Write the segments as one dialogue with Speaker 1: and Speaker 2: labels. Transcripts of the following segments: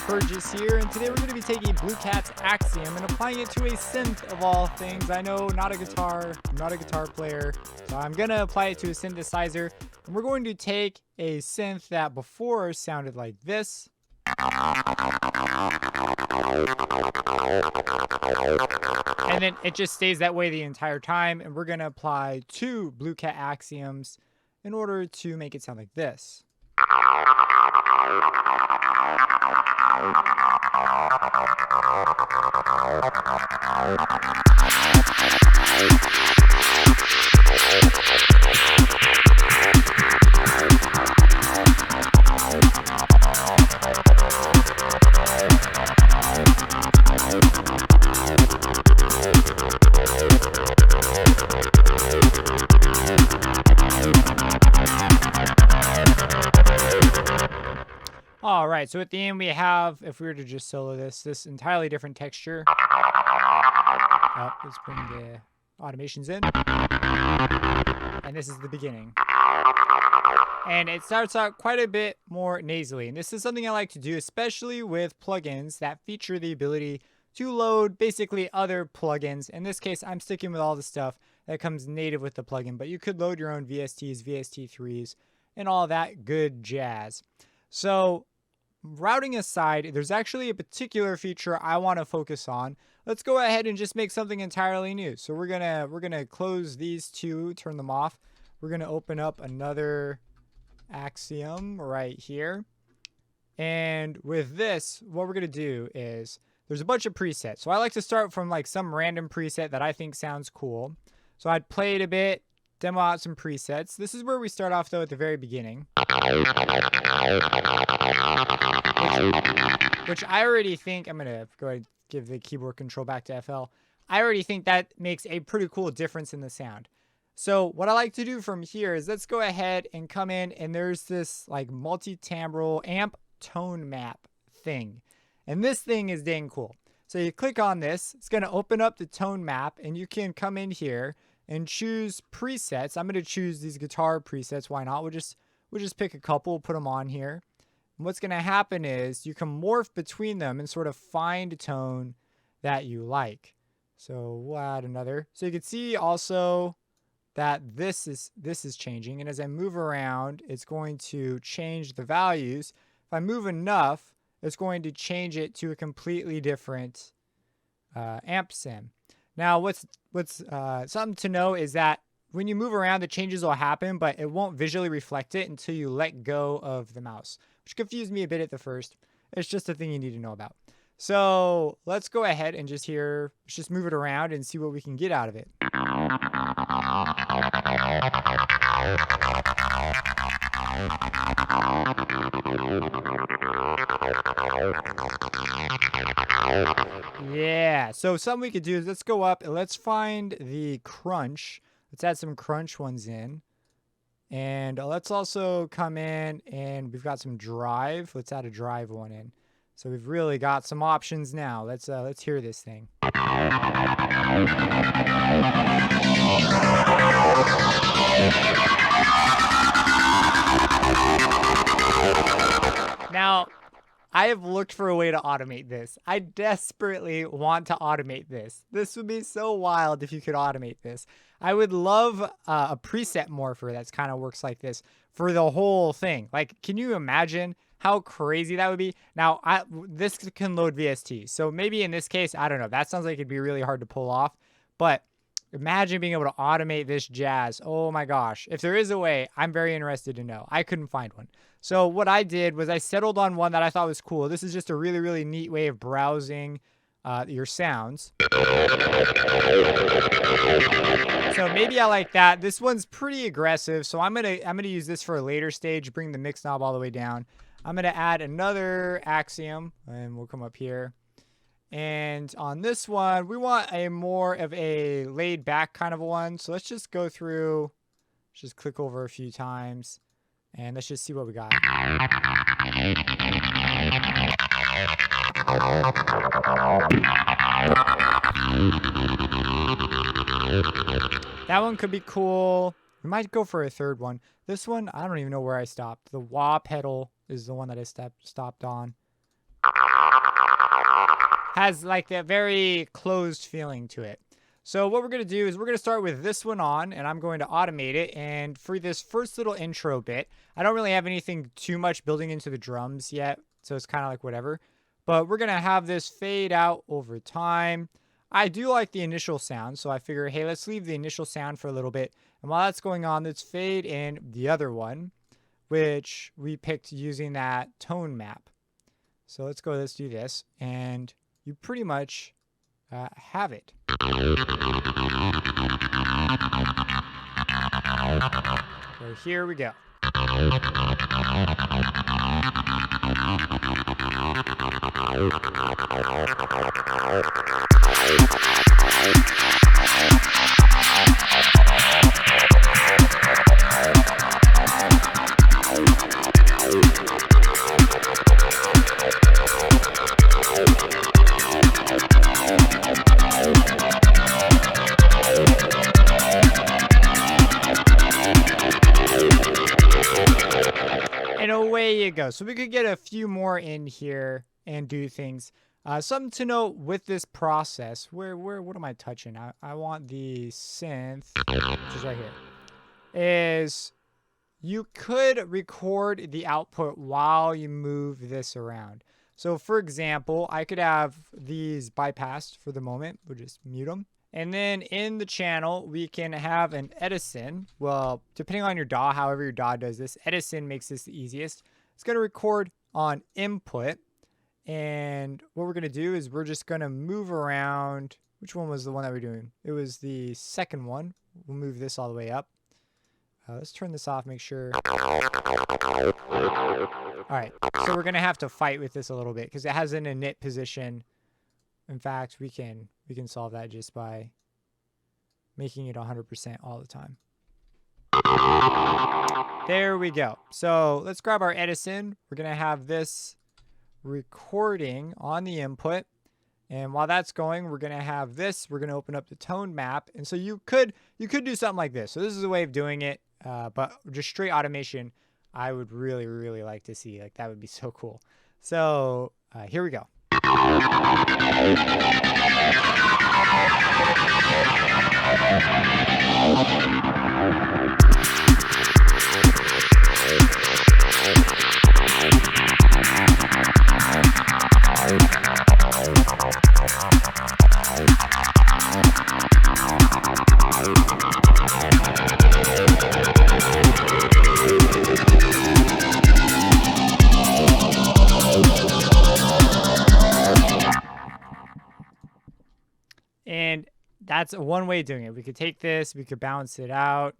Speaker 1: Burgess here, and today we're going to be taking Blue Cat's Axiom and applying it to a synth of all things. I know, I'm not a guitar player, so I'm going to apply it to a synthesizer, and we're going to take a synth that before sounded like this. And then it just stays that way the entire time, and we're going to apply 2 Blue Cat Axioms in order to make it sound like this. All right, so at the end we have, if we were to just solo this entirely different texture. Oh, let's bring the automations in. And this is the beginning. And it starts out quite a bit more nasally. And this is something I like to do, especially with plugins that feature the ability to load basically other plugins. In this case, I'm sticking with all the stuff that comes native with the plugin, but you could load your own VSTs, VST3s, and all that good jazz. So routing aside, there's actually a particular feature I want to focus on. Let's go ahead and just make something entirely new. So we're gonna close these two, turn them off. We're gonna open up another Axiom right here. And with this, what we're gonna do is there's a bunch of presets. So I like to start from like some random preset that I think sounds cool. So I'd play it a bit, demo out some presets. This is where we start off though at the very beginning. Which I already think, I'm gonna go ahead and give the keyboard control back to FL. I already think that makes a pretty cool difference in the sound. So what I like to do from here is let's go ahead and come in, and there's this like multi-timbral amp tone map thing. And this thing is dang cool. So you click on this, it's gonna open up the tone map, and you can come in here and choose presets. I'm gonna choose these guitar presets. Why not? We'll just pick a couple, put them on here. And what's gonna happen is you can morph between them and sort of find a tone that you like. So we'll add another. So you can see also that this is changing, and as I move around, it's going to change the values. If I move enough, it's going to change it to a completely different amp sim. Now, what's something to know is that when you move around, the changes will happen, but it won't visually reflect it until you let go of the mouse, which confused me a bit at the first. It's just a thing you need to know about. So let's go ahead and just move it around and see what we can get out of it. Yeah, so something we could do is let's go up and let's find the crunch. Let's add some crunch ones in. And let's also come in, and we've got some drive. Let's add a drive one in. So we've really got some options now. Let's hear this thing. Now, I have looked for a way to automate this. I desperately want to automate this. This would be so wild if you could automate this. I would love a preset morpher that's kind of works like this for the whole thing. Like, can you imagine how crazy that would be? Now, this can load VST. So maybe in this case, I don't know. That sounds like it'd be really hard to pull off. But imagine being able to automate this jazz. Oh my gosh. If there is a way, I'm very interested to know. I couldn't find one. So what I did was I settled on one that I thought was cool. This is just a really, really neat way of browsing your sounds. So maybe I like that. This one's pretty aggressive. So I'm gonna use this for a later stage, bring the mix knob all the way down. I'm going to add another Axiom, and we'll come up here. And on this one, we want a more of a laid back kind of one. So let's just go through, just click over a few times, and let's just see what we got. That one could be cool. We might go for a third one. This one, I don't even know where I stopped. The wah pedal is the one that I stopped on. Has like that very closed feeling to it. So what we're going to do is we're going to start with this one on, and I'm going to automate it. And for this first little intro bit, I don't really have anything too much building into the drums yet, so it's kind of like whatever. But we're going to have this fade out over time. I do like the initial sound, so I figure, hey, let's leave the initial sound for a little bit. And while that's going on, let's fade in the other one, which we picked using that tone map. So let's do this, and you pretty much have it. So here we go. And away you go. So we could get a few more in here and do things. Something to note with this process, what am I touching? I want the synth, which is right here, is you could record the output while you move this around. So for example, I could have these bypassed for the moment. We'll just mute them. And then in the channel, we can have an Edison. Well, depending on your DAW, however your DAW does this, Edison makes this the easiest. It's going to record on input. And what we're going to do is we're just going to move around. Which one was the one that we're doing? It was the second one. We'll move this all the way up. Let's turn this off, make sure. All right, so we're going to have to fight with this a little bit because it has an init position. In fact, we can solve that just by making it 100% all the time. There we go. So let's grab our Edison. We're going to have this recording on the input. And while that's going, we're going to have this. We're going to open up the tone map. And so you could do something like this. So this is a way of doing it. But just straight automation, I would really, really like to see. Like, that would be so cool. So here we go. And that's one way of doing it. We could take this, we could balance it out,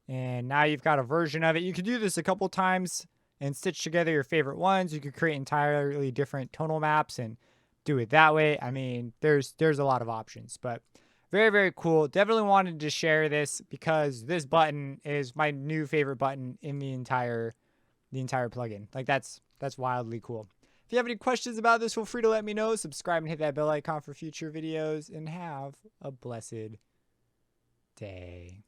Speaker 1: and now you've got a version of it. You could do this a couple times and stitch together your favorite ones. You could create entirely different tonal maps and do it that way. I mean, there's a lot of options, but very, very cool. Definitely wanted to share this because this button is my new favorite button in the entire plugin. Like, that's wildly cool. If you have any questions about this, feel free to let me know. Subscribe and hit that bell icon for future videos, and have a blessed day.